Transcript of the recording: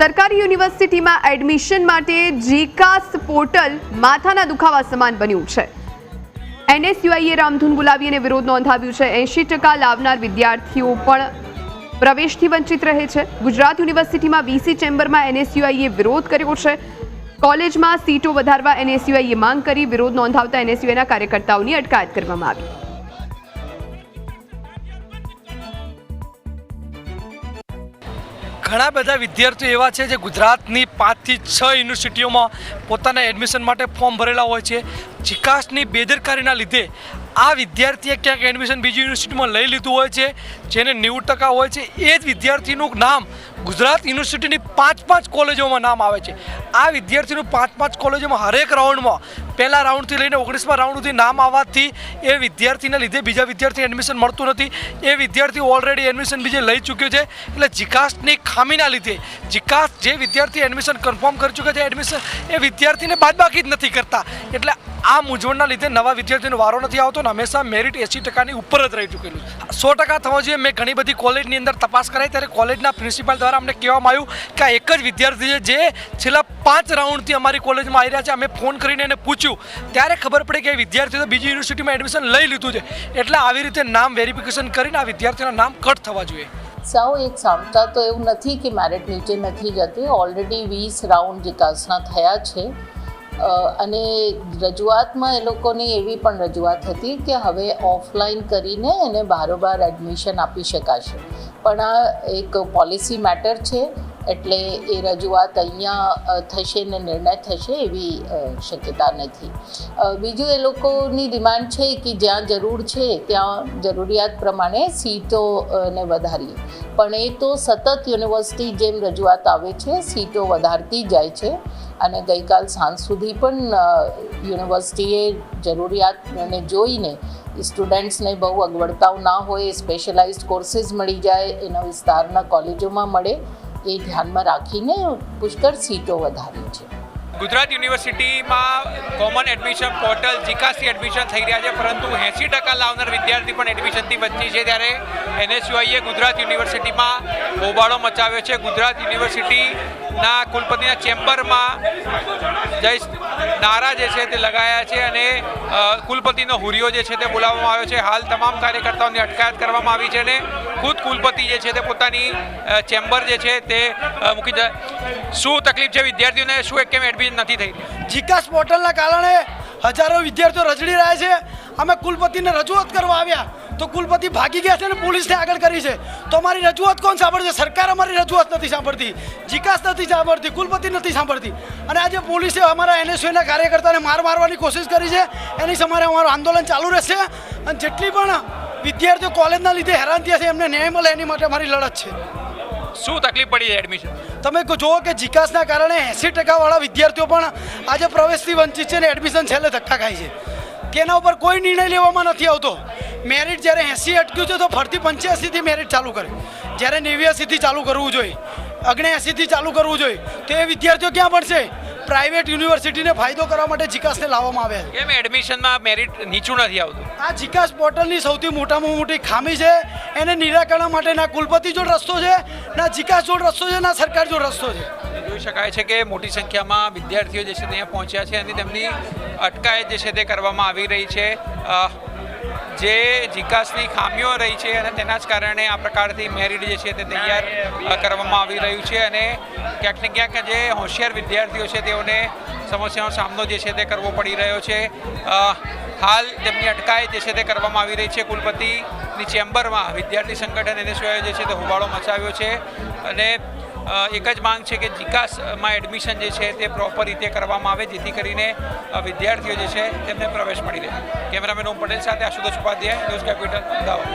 સરકારી યુનિવર્સિટીમાં એડમિશન માટે જીકાસ પોર્ટલ માથાના દુખાવા સમાન બન્યું છે। એનએસયુઆઈએ રામધૂન બોલાવી અને વિરોધ નોંધાવ્યો છે। 80% લાવનાર વિદ્યાર્થીઓ પણ પ્રવેશથી વંચિત રહે છે। ગુજરાત યુનિવર્સિટીમાં વીસી ચેમ્બરમાં એનએસયુઆઈએ વિરોધ કર્યો છે। કોલેજમાં સીટો વધારવા એનએસયુઆઈએ માંગ કરી। વિરોધ નોંધાવતા એનએસયુઆઈના કાર્યકર્તાઓની અટકાયત કરવામાં આવી। ઘણા બધા વિદ્યાર્થીઓ એવા છે જે ગુજરાતની 5 થી 6 યુનિવર્સિટીઓમાં પોતાના એડમિશન માટે ફોર્મ ભરેલા હોય છે। જીકાસની બેદરકારીના લીધે આ વિદ્યાર્થીએ ક્યાંક એડમિશન બીજી યુનિવર્સિટીમાં લઈ લીધું હોય છે, જેને 90% હોય છે। એ જ વિદ્યાર્થીનું નામ ગુજરાત યુનિવર્સિટીની 5 કોલેજોમાં નામ આવે છે। આ વિદ્યાર્થીનું 5 કોલેજોમાં હરેક રાઉન્ડમાં પહેલા રાઉન્ડથી લઈને 19મા રાઉન્ડ સુધી નામ આવવાથી એ વિદ્યાર્થીને લીધે બીજા વિદ્યાર્થીને એડમિશન મળતું નથી। એ વિદ્યાર્થી ઓલરેડી એડમિશન બીજે લઈ ચૂક્યો છે। એટલે જીકાસની ખામીના લીધે જીકાસ જે વિદ્યાર્થી એડમિશન કન્ફર્મ કરી ચૂક્યા છે એડમિશન એ વિદ્યાર્થીને બાદબાકી જ નથી કરતા। એટલે આ મૂંઝવણના લીધે નવા વિદ્યાર્થીનો વારો નથી આવતો ને હંમેશા મેરિટ 80%ની ઉપર જ રહી ચૂકેલું છે। 100% થવો જોઈએ। મેં ઘણી બધી કોલેજની અંદર તપાસ કરાઈ ત્યારે કોલેજના પ્રિન્સિપાલ દ્વારા અમને કહેવામાં આવ્યું કે આ એક જ વિદ્યાર્થી છે જે છેલ્લા 5 રાઉન્ડથી અમારી કોલેજમાં આવી રહ્યા છે। અમે ફોન કરીને એને પૂછ્યું ત્યારે ખબર પડી કે એ વિદ્યાર્થીઓ બીજી યુનિવર્સિટીમાં એડમિશન લઈ લીધું છે। એટલે આવી રીતે નામ વેરિફિકેશન કરીને આ વિદ્યાર્થીના નામ કટ થવા જોઈએ। સાવ એક સામતા તો એવું નથી કે મેરિટ નીચે નથી જતી। ઓલરેડી 20 રાઉન્ડ જીકાસના થયા છે અને રજૂઆતમાં એ લોકોની એવી પણ રજૂઆત હતી કે હવે ઓફલાઈન કરીને એને બારોબાર એડમિશન આપી શકાશે, પણ આ એક પોલિસી મેટર છે એટલે એ રજૂઆત અહીંયા થશે ને નિર્ણય થશે એવી શક્યતા નથી। બીજું એ લોકોની ડિમાન્ડ છે કે જ્યાં જરૂર છે ત્યાં જરૂરિયાત પ્રમાણે સીટોને વધારીએ, પણ એ તો સતત યુનિવર્સિટી જેમ રજૂઆત આવે છે સીટો વધારતી જાય છે અને ગઈકાલ સાંજ સુધી પણ યુનિવર્સિટીએ જરૂરિયાતને જોઈને સ્ટુડન્ટ્સને બહુ અગવડતાઓ ના હોય, સ્પેશિયલાઇઝ્ડ કોર્સીસ મળી જાય, એના વિસ્તારના કોલેજોમાં મળે એ ધ્યાનમાં રાખીને પુષ્કળ સીટો વધારી છે। ગુજરાત યુનિવર્સિટીમાં કોમન એડમિશન પોર્ટલ જીકાસથી એડમિશન થઈ રહ્યા છે, પરંતુ 80% લાવનાર વિદ્યાર્થી પણ એડમિશનથી વંચિત છે। ત્યારે એનએસયુઆઈએ ગુજરાત યુનિવર્સિટીમાં હોબાળો મચાવ્યો છે। ગુજરાત યુનિવર્સિટીના કુલપતિના ચેમ્બરમાં જય નારા જે છે તે લગાયા છે અને કુલપતિનો હુરિયો જે છે તે બોલાવવામાં આવ્યો છે। હાલ તમામ કાર્યકર્તાઓની અટકાયત કરવામાં આવી છે અને ખુદ કુલપતિ જે છે તે પોતાની ચેમ્બર જે છે તે મૂકી જાય। શું તકલીફ છે વિદ્યાર્થીઓને, શું કેમ એડમિશન નથી થઈ? જીકાસ પોર્ટલના કારણે હજારો વિદ્યાર્થીઓ રજડી રહ્યા છે। અમે કુલપતિને રજૂઆત કરવા આવ્યા તો કુલપતિ ભાગી ગયા છે અને પોલીસને આગળ કરી છે। તો અમારી રજૂઆત કોણ સાંભળશે? સરકાર અમારી રજૂઆત નથી સાંભળતી, જીકાસ નથી સાંભળતી, કુલપતિ નથી સાંભળતી અને આજે પોલીસે અમારા એનએસયુના કાર્યકર્તાને મારવાની કોશિશ કરી છે। એની સામે અમારું આંદોલન ચાલુ રહેશે અને જેટલી પણ વિદ્યાર્થીઓ કોલેજના લીધે હેરાન થયા છે એમને ન્યાય મળે એની માટે અમારી લડત છે। શું તકલીફ પડી એડમિશન? તમે જુઓ કે જીકાસના કારણે 80% વાળા વિદ્યાર્થીઓ પણ આજે પ્રવેશથી વંચિત છે ને એડમિશન છેલ્લે ધક્કા ખાય છે। તેના ઉપર કોઈ નિર્ણય લેવામાં નથી આવતો। મેરિટ જ્યારે 80 અટક્યું છે તો ફરતી 85થી મેરિટ ચાલુ કરે, જ્યારે 89થી ચાલુ કરવું જોઈએ, 79થી ચાલુ કરવું જોઈએ, તો એ વિદ્યાર્થીઓ ક્યાં ભણશે? પ્રાઇવેટ યુનિવર્સિટીને ફાયદો કરવા માટે જીકાસને લાવવામાં આવ્યા છે। કેમ એડમિશનમાં મેરિટ નીચું નથી આવતું? આ જીકાસ પોર્ટલની સૌથી મોટામાં મોટી ખામી છે। એને નિરાકરણ માટે ના કુલપતિ જોડ રસ્તો છે, ના જીકાસ જોડ રસ્તો છે, ના સરકાર જોડ રસ્તો છે। જોઈ શકાય છે કે મોટી સંખ્યામાં વિદ્યાર્થીઓ જે છે ત્યાં પહોંચ્યા છે અને તેમની અટકાયત જે છે તે કરવામાં આવી રહી છે। જે જીકાસની ખામીઓ રહી છે અને તેના જ કારણે આ પ્રકારથી મેરિટ જે છે તે તૈયાર કરવામાં આવી રહ્યું છે અને ક્યાંક ને ક્યાંક જે હોશિયાર વિદ્યાર્થીઓ છે તેઓને સમસ્યાનો સામનો જે છે તે કરવો પડી રહ્યો છે। હાલ તેમની અટકાયત જે છે તે કરવામાં આવી રહી છે। કુલપતિની ચેમ્બરમાં વિદ્યાર્થી સંગઠન એનએસયુઆઈએ જે છે તે હોબાળો મચાવ્યો છે અને એક જ માંગ છે કે જીકાસમાં એડમિશન જે છે તે પ્રોપર રીતે કરવામાં આવે જેથી કરીને વિદ્યાર્થીઓ જે છે તેમને પ્રવેશ મળી રહે। કેમેરામેન ઓમ પટેલ સાથે આશુતોષ ઉપાધ્યાય, ન્યૂઝ કેપિટલ, અમદાવાદ।